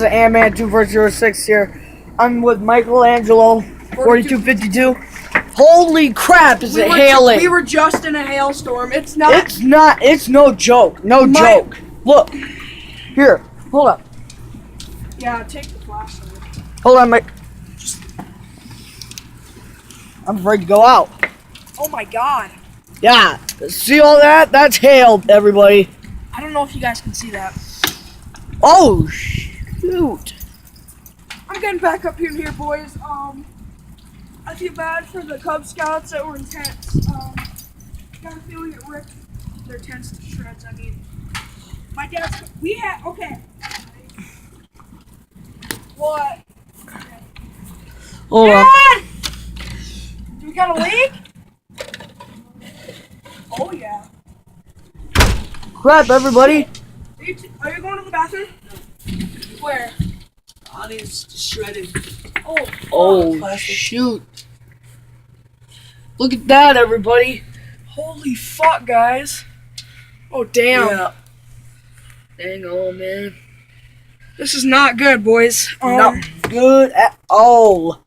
Ant-Man 2406 here. I'm with Michelangelo 4252. Holy crap, is it hailing? We were just in a hailstorm. It's not. It's no joke. No joke. Look. Here, hold up. Yeah, take the flashlight. Hold on, Mike. I'm afraid to go out. Oh my god. Yeah. See all that? That's hail, everybody. I don't know if you guys can see that. Oh, shoot. I'm getting back up in here, boys. I feel bad for the Cub Scouts that were in tents. Got a feeling it ripped their tents to shreds. I mean, my dad's. Okay. What? Hold on. Dad! Do we got a leak? Oh, yeah. Crap, everybody. Are you going to the bathroom? Where? Honey's shredded. Oh, shoot. Look at that, everybody. Holy fuck, guys. Oh, damn. Yeah. Dang on, man. This is not good, boys. Not good at all.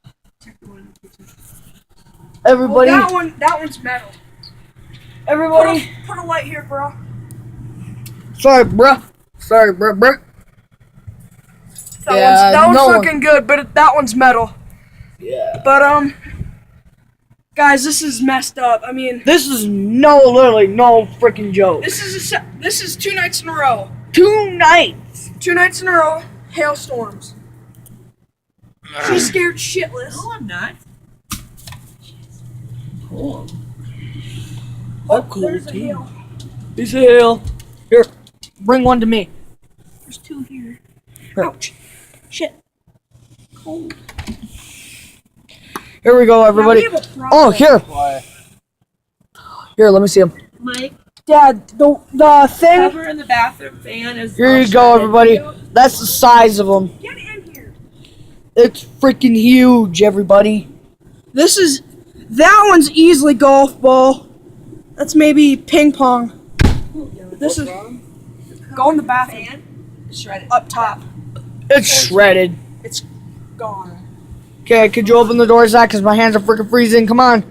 Everybody. That one's metal. Everybody. Put a light here, bro. Sorry, bruh. That one's looking good, but that one's metal. Yeah. But guys, this is messed up. I mean, this is literally no freaking joke. this is 2 nights in a row. 2 nights. 2 nights in a row, hailstorms. She's scared shitless. No, I'm not. Oh, There's a hail. It's a hail. Here, bring one to me. There's 2 here. Here. Ouch. Shit. Cold. Here we go, everybody. Now we have a problem. Oh, here. Here, let me see him. Mike, Dad, the thing. cover in the bathroom fan is. Here you go, everybody. That's the size of them. Get in here. It's freaking huge, everybody. That one's easily golf ball. That's maybe ping pong. This is go in the bathroom. Fan shredded. Up top. It's shredded. It's gone. Okay, could you open the door, Zach? Because my hands are freaking freezing. Come on.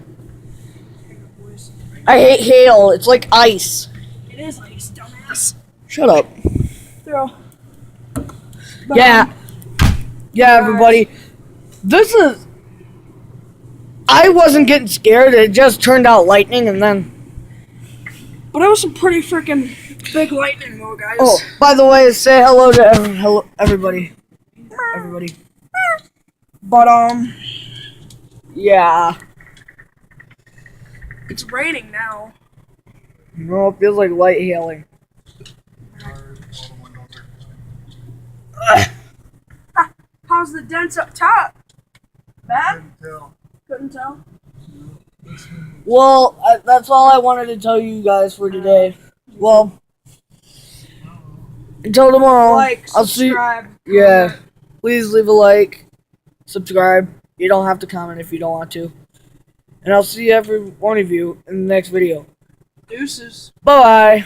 I hate hail. It's like ice. It is ice, dumbass. Shut up. Throw. Yeah. Yeah, everybody. This is... I wasn't getting scared. It just turned out lightning and then... But it was some pretty freaking big lightning, though, guys. Oh, by the way, say hello to everybody. Everybody. But Yeah. it's raining now. No, it feels like light hailing. How's the dents up top? Bad? Couldn't tell. Well, that's all I wanted to tell you guys for today. Well, until tomorrow. Like, I'll see. subscribe. Yeah. Please leave a like, subscribe. You don't have to comment if you don't want to. And I'll see every one of you in the next video. Deuces. Bye.